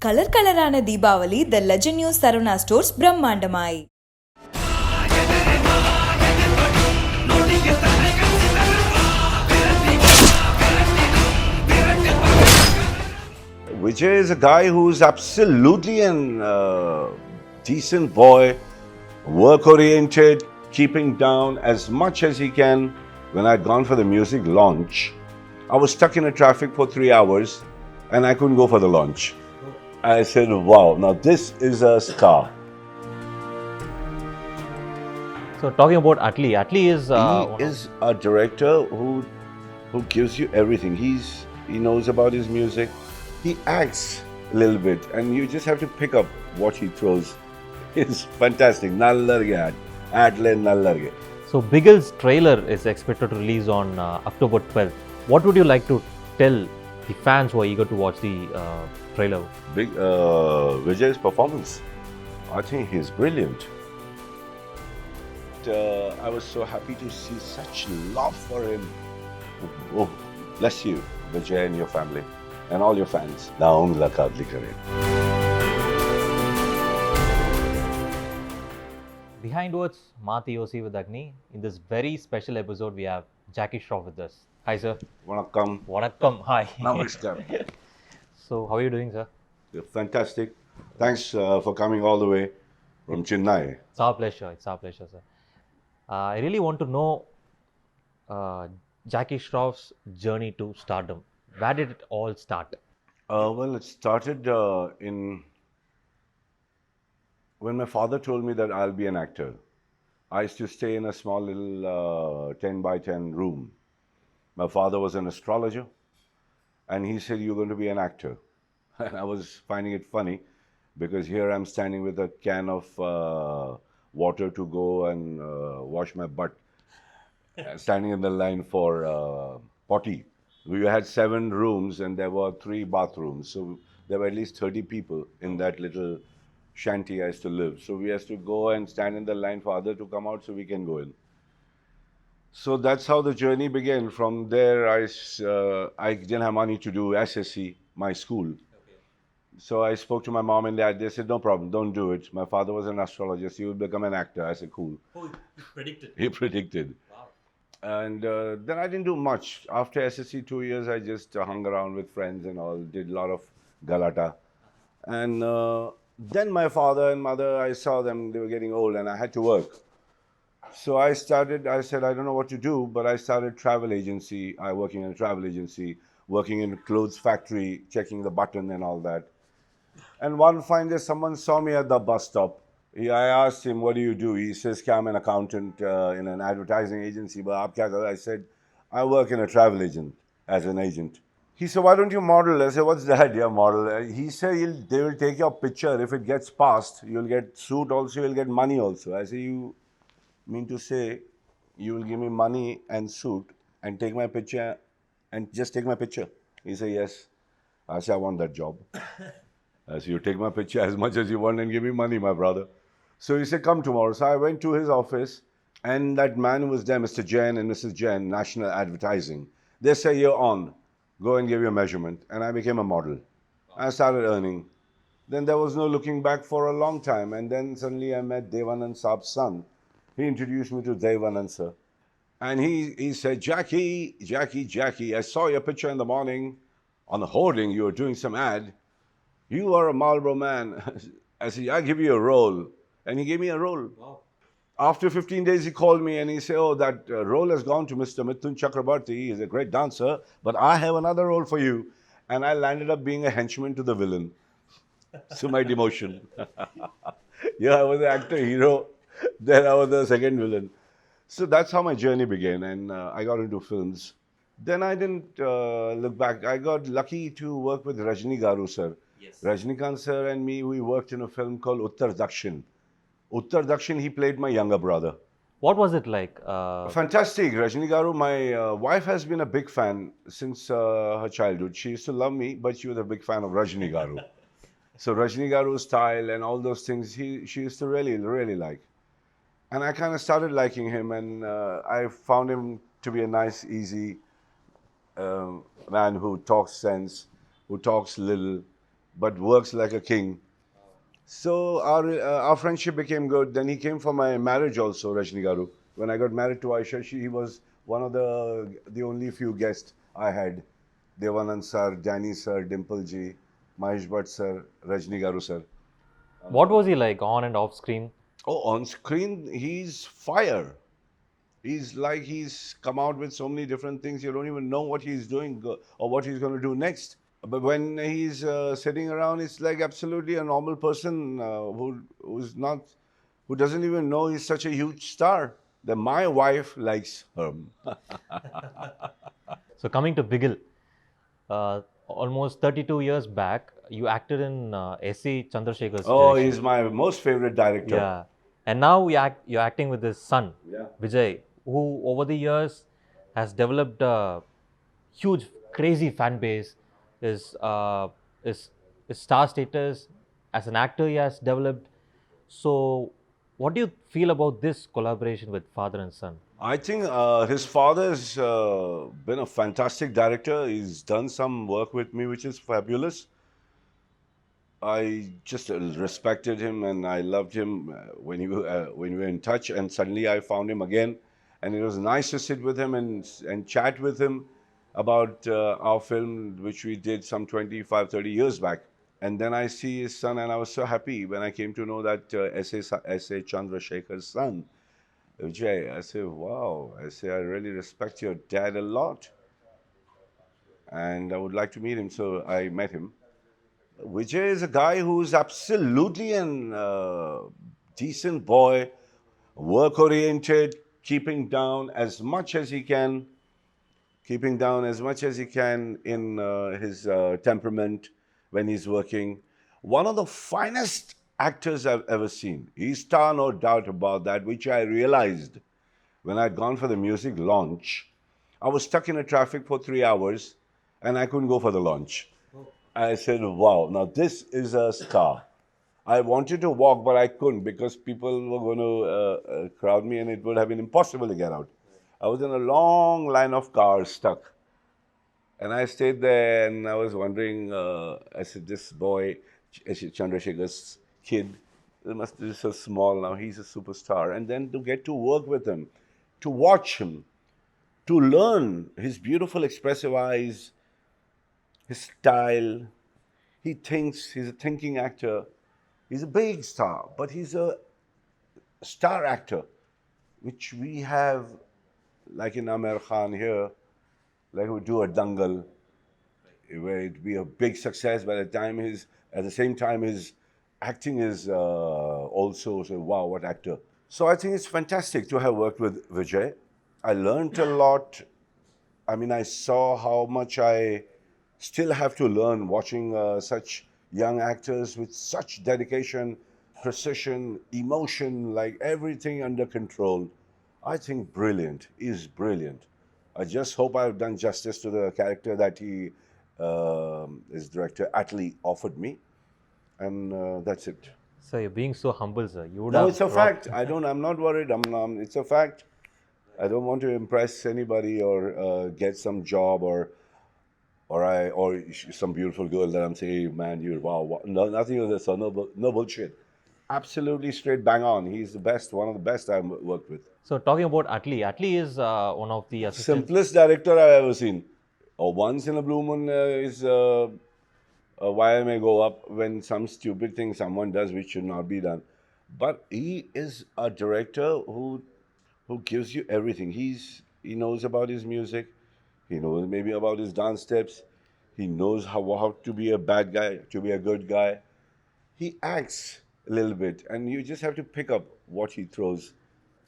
Colour கலரான Deepavali the legend new Saravana stores பிரம்மாண்டமாய். Vijay is a guy who's absolutely a decent boy, work-oriented, keeping down as much as he can. When I'd gone for the music launch, I was stuck in a traffic for 3 hours and I couldn't go for the launch. I said, wow, now this is a star. So talking about Atlee, Atlee is... he is a director who gives you everything. He knows about his music. He acts a little bit and you just have to pick up what he throws. It's fantastic. Nallarge Atlee Nallarge. So Bigil's trailer is expected to release on October 12th. What would you like to tell the fans who are eager to watch the trailer? Vijay's performance, I think he's brilliant. I was so happy to see such love for him. Oh, bless you, Vijay and your family and all your fans. Naum lakadli kare. Behind words, Mati Yosi with Agni. In this very special episode, we have Jackie Shroff with us. Hi, sir. Vanakkam. Vanakkam. Hi. Namaskar. So, how are you doing, sir? Fantastic. Thanks for coming all the way from Chennai. It's our pleasure. It's our pleasure, sir. I really want to know Jackie Shroff's journey to stardom. Where did it all start? Well, it started when my father told me that I'll be an actor. I used to stay in a small little 10 by 10 room. My father was an astrologer and he said, you're going to be an actor. And I was finding it funny because here I'm standing with a can of water to go and wash my butt, standing in the line for potty. We had 7 rooms and there were 3 bathrooms. So there were at least 30 people in that little shanty I used to live. So we used to go and stand in the line for others to come out so we can go in. So that's how the journey began. From there, I didn't have money to do SSC, my school. Okay. So I spoke to my mom and dad. They said, no problem, don't do it. My father was an astrologist. You will become an actor. I said, cool. Oh, he predicted. He predicted. Wow. And then I didn't do much. After SSC 2 years, I just hung around with friends and all, did a lot of galata. And then my father and mother, I saw them, they were getting old and I had to work. So I said, I don't know what to do, but I started travel agency. I working in a travel agency, working in a clothes factory, checking the button and all that. And one fine day, someone saw me at the bus stop. I asked him, what do you do? He says, I'm an accountant in an advertising agency. But aap kya kar? I said, I work in a travel agent, as an agent. He said, why don't you model? I said, what's that, yeah, model? He said, they will take your picture. If it gets passed, you'll get suit also, you'll get money also. I said, you mean to say you will give me money and suit and take my picture and just take my picture? He said, yes. I said, I want that job. I said, you take my picture as much as you want and give me money, my brother. So he said, come tomorrow. So I went to his office and that man who was there, Mr. Jain and Mrs. Jain, National Advertising, they say, you're on. Go and give your measurement. And I became a model. I started earning. Then there was no looking back for a long time. And then suddenly I met Devanand Saab's son. He introduced me to Devanand sir. And he said, Jackie, I saw your picture in the morning on the hoarding. You were doing some ad. You are a Marlboro man. I said, I'll give you a role. And he gave me a role. Wow. After 15 days, he called me and he said, oh, that role has gone to Mr. Mithun Chakrabarti. He's a great dancer, but I have another role for you. And I landed up being a henchman to the villain. So my demotion. Yeah, I was the actor, hero. Then I was the second villain. So that's how my journey began. And I got into films. Then I didn't look back. I got lucky to work with Rajni Garu, sir. Yes. Rajnikant sir and me, we worked in a film called Uttar Dakshin. Uttar Dakshin, he played my younger brother. What was it like? Fantastic. Rajni Garu, my wife has been a big fan since her childhood. She used to love me, but she was a big fan of Rajni Garu. So Rajni Garu's style and all those things, she used to really, really like. And I kind of started liking him and I found him to be a nice, easy man who talks sense, who talks little, but works like a king. So our friendship became good. Then he came for my marriage also, Rajni Garu. When I got married to Aisha, he was one of the only few guests I had. Devanand sir, Danny sir, Dimple ji, Mahesh Bhatt sir, Rajni Garu sir. What was he like on and off screen? Oh, on screen, he's fire. He's like he's come out with so many different things. You don't even know what he's doing or what he's going to do next. But when he's sitting around, it's like absolutely a normal person who doesn't even know he's such a huge star. That my wife likes him. So coming to Bigil, almost 32 years back, you acted in S.A. Chandrasekhar's Oh, direction. he's my most favorite director. Yeah, and now you're acting with his son, Yeah. Vijay, who over the years has developed a huge, crazy fan base. His his star status as an actor he has developed. So, what do you feel about this collaboration with father and son? I think his father's been a fantastic director. He's done some work with me, which is fabulous. I just respected him and I loved him when we were in touch. And suddenly I found him again, and it was nice to sit with him and chat with him about our film, which we did some 25, 30 years back. And then I see his son, and I was so happy when I came to know that S.A. Chandrasekhar's son, Vijay. I say, wow. I say, I really respect your dad a lot, and I would like to meet him. So I met him. Vijay is a guy who's absolutely an decent boy, work oriented, keeping down as much as he can in his temperament when he's working. One of the finest actors I've ever seen. He's star, no doubt about that, which I realized when I'd gone for the music launch. I was stuck in a traffic for 3 hours and I couldn't go for the launch. I said, wow, now this is a star. I wanted to walk, but I couldn't because people were going to crowd me and it would have been impossible to get out. I was in a long line of cars stuck. And I stayed there and I was wondering, I said, this boy, Chandrasekhar's kid, he must be so small now, he's a superstar. And then to get to work with him, to watch him, to learn his beautiful expressive eyes, his style. He thinks, he's a thinking actor. He's a big star, but he's a star actor, which we have, like in Amir Khan here, like we do a Dangal, where it'd be a big success. By the time at the same time, his acting is also, so wow, what actor. So I think it's fantastic to have worked with Vijay. I learned a lot. I mean, I saw how much I still have to learn watching such young actors with such dedication, precision, emotion, like everything under control. I think brilliant. He's brilliant. I just hope I've done justice to the character that his director Atlee offered me, and that's it. So you're being so humble, sir. You would No, have it's a rocked- fact. I'm not worried. It's a fact. I don't want to impress anybody or get some job or some beautiful girl that I'm saying, hey, man, you're wow. No, nothing of this. No bullshit. Absolutely straight bang on. He's the best, one of the best I've worked with. So talking about Atlee, Atlee is one of the assistants. Simplest director I've ever seen. Once in a blue moon is why I may go up when some stupid thing someone does which should not be done. But he is a director who gives you everything. He knows about his music. He knows maybe about his dance steps. He knows how to be a bad guy, to be a good guy. He acts a little bit, and you just have to pick up what he throws.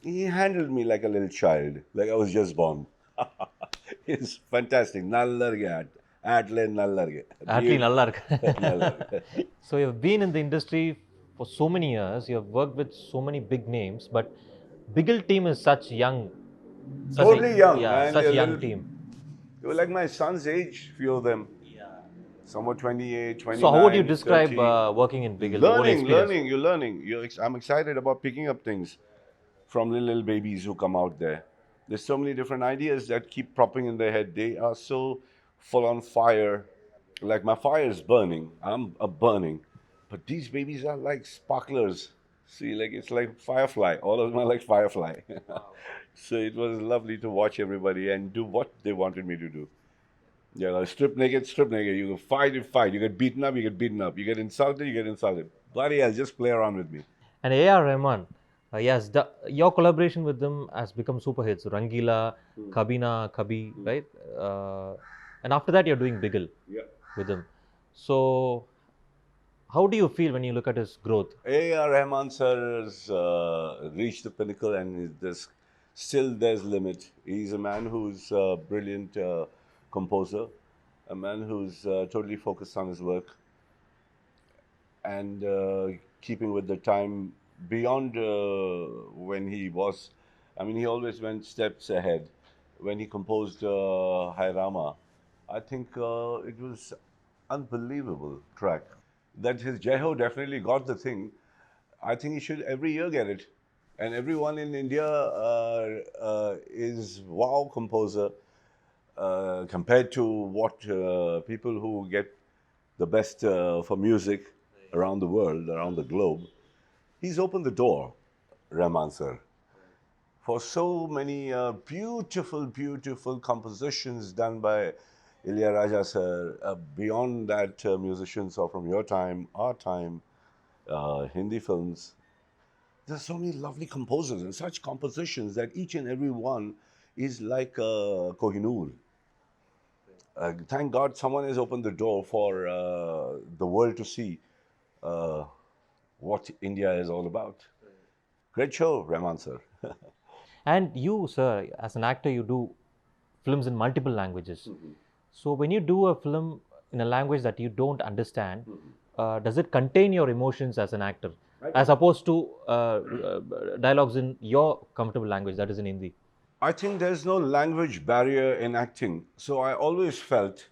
He handled me like a little child, like I was just born. It's fantastic. Nallarge, Atlee Nallarge. Atlee நல்லா இருக்கு. So you've been in the industry for so many years. You have worked with so many big names, but Bigil team is such young. Totally young, Yeah, man. such They're a young little- team. They were like my son's age, few of them. Some were 28, 29. So how would you describe 30. working in Bigil? The whole experience? You're learning. I'm excited about picking up things from little babies who come out there. There's so many different ideas that keep popping in their head. They are so full on fire. Like my fire is burning, I'm burning, but these babies are like sparklers. See, like it's like firefly. All of them are like firefly. So it was lovely to watch everybody and do what they wanted me to do. You know, strip naked, strip naked. You fight, you fight. You get beaten up, you get beaten up. You get insulted, you get insulted. Bloody hell, just play around with me. And A.R. Rahman, yes, your collaboration with them has become super hits. Rangila, Kabina, Kabhi, right? And after that, you're doing Bigil Yeah. with him. So, how do you feel when you look at his growth? A.R. Rahman sir has reached the pinnacle, and still there's limit. He's a man who's a brilliant composer, a man who's totally focused on his work, and keeping with the time beyond when he was. I mean, he always went steps ahead. When he composed Hai Rama, I think it was unbelievable track. That his Jeho definitely got the thing. I think he should every year get it. And everyone in India is wow composer compared to what people who get the best for music around the world, around the globe. He's opened the door, Rahman sir, for so many beautiful, beautiful compositions done by Ilayaraja sir. Beyond that, musicians are from your time, our time, Hindi films. There's so many lovely composers and such compositions that each and every one is like Kohinoor. Thank God someone has opened the door for the world to see uh, what India is all about. Great show, Rahman sir. And you, sir, as an actor, you do films in multiple languages. So, when you do a film in a language that you don't understand, does it contain your emotions as an actor, as opposed to dialogues in your comfortable language, that is in Hindi? I think there's no language barrier in acting. So I always felt,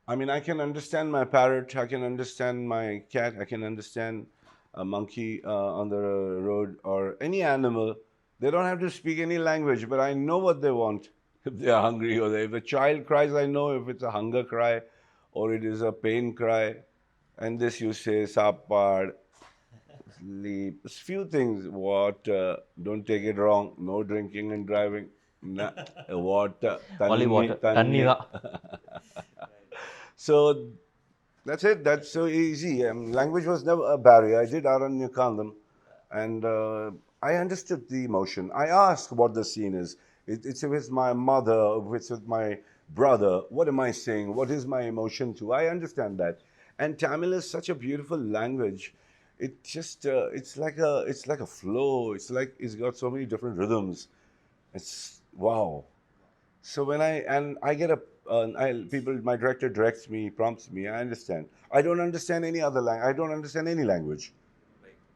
I mean, I can understand my parrot, I can understand my cat, I can understand a monkey on the road or any animal. They don't have to speak any language, but I know what they want. If they are hungry or if a child cries, I know if it's a hunger cry or it is a pain cry. And this you say, sapad, sleep. It's few things. Water. Don't take it wrong. No drinking and driving. Nah. Water. Only water. Tanni da. So that's it. That's so easy. Language was never a barrier. I did Aranyakandam, and I understood the emotion. I asked what the scene is. It's with my mother, it's with my brother. What am I saying? What is my emotion to? I understand that. And Tamil is such a beautiful language. It just it's like a flow. It's like it's got so many different rhythms. It's wow. So when I get a my director directs me, prompts me. I understand. I don't understand any other language. I don't understand any language.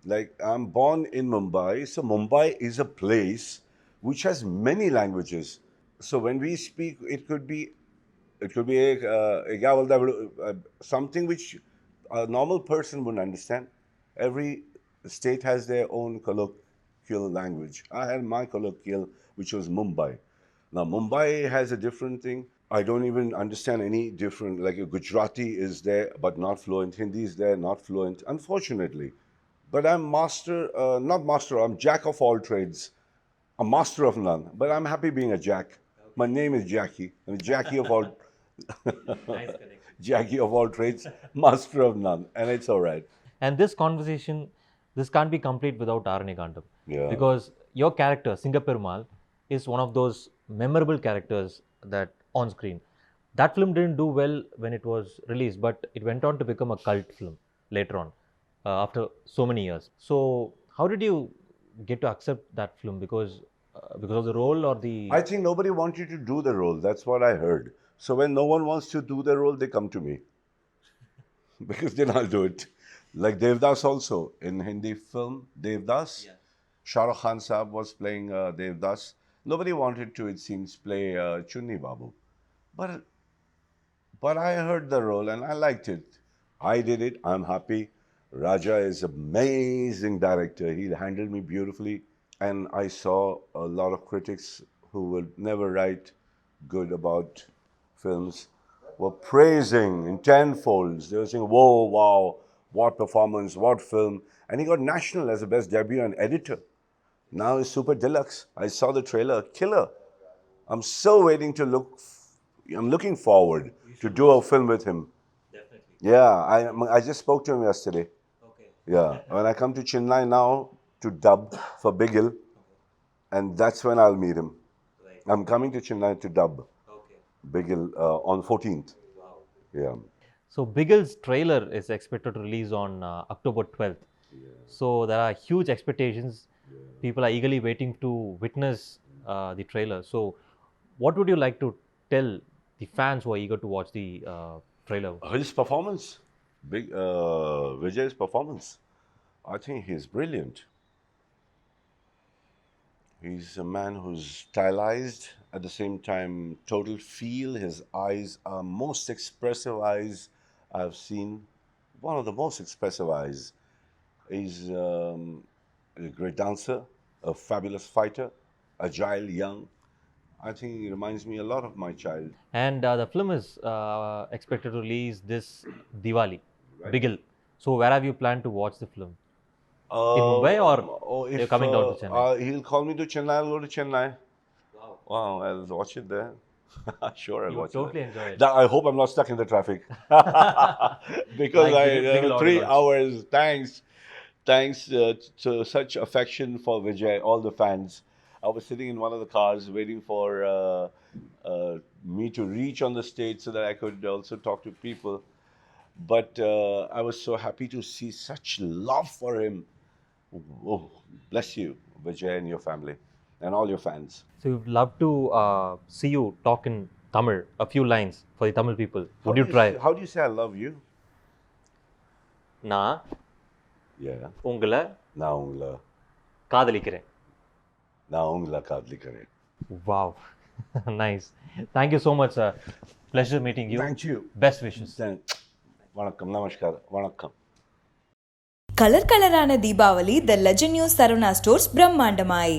Like I'm born in Mumbai, so Mumbai is a place which has many languages. So when we speak, it could be something which a normal person wouldn't understand. Every state has their own colloquial language. I had my colloquial, which was Mumbai. Now Mumbai has a different thing. I don't even understand any different. Like Gujarati is there, but not fluent. Hindi is there, not fluent. Unfortunately, but I'm not master. I'm jack of all trades. A master of none. But I'm happy being a jack. My name is Jackie. I'm Jackie of all. Jackie of all trades, master of none, and it's all right. And this conversation, this can't be complete without Aranigandam. Yeah. Because your character, Singaperumal, is one of those memorable characters that on screen. That film didn't do well when it was released, but it went on to become a cult film later on, after so many years. So, how did you get to accept that film? Because of the role or the. I think nobody wants you to do the role. That's what I heard. So when no one wants to do the role, they come to me. Because then I'll do it. Like Devdas also in Hindi film, Devdas. Yeah. Shah Rukh Khan Saab was playing Devdas. Nobody wanted to, it seems, play Chunni Babu. But I heard the role and I liked it. I did it. I'm happy. Raja is an amazing director. He handled me beautifully. And I saw a lot of critics who would never write good about films. were praising in tenfolds. They were saying, whoa, wow, what performance, what film. And he got national as the best debut and editor. Now he's super deluxe. I saw the trailer, killer. I'm so waiting to I'm looking forward to do a film with him. Definitely. Yeah, I just spoke to him yesterday. Okay. Yeah, when I come to Chennai now to dub for Bigil, and that's when I'll meet him. Right. I'm coming to Chennai to dub Okay. Bigil on 14th. Wow. Yeah. So Bigil's trailer is expected to release on October 12th. So there are huge expectations. People are eagerly waiting to witness the trailer. So what would you like to tell the fans who are eager to watch the trailer? His performance, Vijay's performance, I think he's brilliant. He's a man who's stylized, at the same time, total feel. His eyes are most expressive eyes I've seen. One of the most expressive eyes. He's a great dancer, a fabulous fighter, agile, young. I think he reminds me a lot of my child. And the film is expected to release this Diwali, Bigil. So where have you planned to watch the film? In Mumbai or you're coming down to Chennai? He'll call me to Chennai, I'll go to Chennai. Wow, I'll watch it there. Sure, I'll You watch would totally it. enjoy it. I hope I'm not stuck in the traffic. Because Like Bigil 3 audience. hours, thanks to such affection for Vijay, all the fans. I was sitting in one of the cars waiting for me to reach on the stage so that I could also talk to people. But I was so happy to see such love for him. Oh, bless you, Vijay, and your family, and all your fans. So we'd love to see you talk in Tamil, a few lines for the Tamil people. Would you try? How do you say I love you? நான் Yeah. உங்களை நான் உங்களை காதலிக்கிறேன். காதலிக்கிறேன். Wow. Nice. Thank you so much, sir. Pleasure meeting you. Thank you. Best wishes. வணக்கம், நமஸ்காரம், வணக்கம். Colour கலரான Deepavali the legend new Saravana stores பிரம்மாண்டமாய்